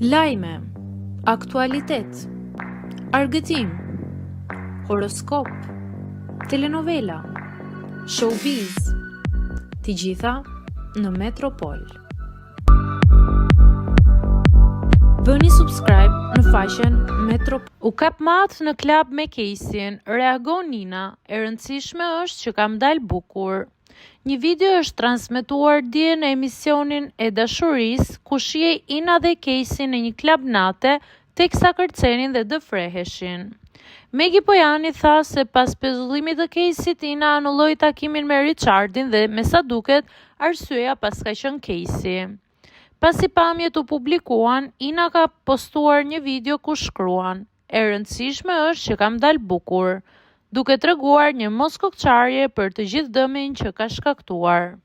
Lajme, aktualitet, argëtim, horoskop, telenovela, showbiz, të gjitha në Metropol. Bëni subscribe në faqen Metropol. U kap matë në klab me Kesin, reagon Nina, e rëndësishme është që kam dalë bukur. Një video është transmetuar dje në emisionin e dashurisë, ku shihej Ina dhe Kesi në një klab nate, teksa kërcenin dhe dëfreheshin. Megi Pojani tha se pas pezullimit të Kesit, Ina anulloi takimin me Richardin dhe me sa duket, arsyeja pas ka qenë Kesi. Pasi pamjet u publikuan, Ina ka postuar një video ku shkruan: "E rëndësishme është që kam dalë bukur", duke treguar një moskokçarje për të gjithë dëmin që ka shkaktuar.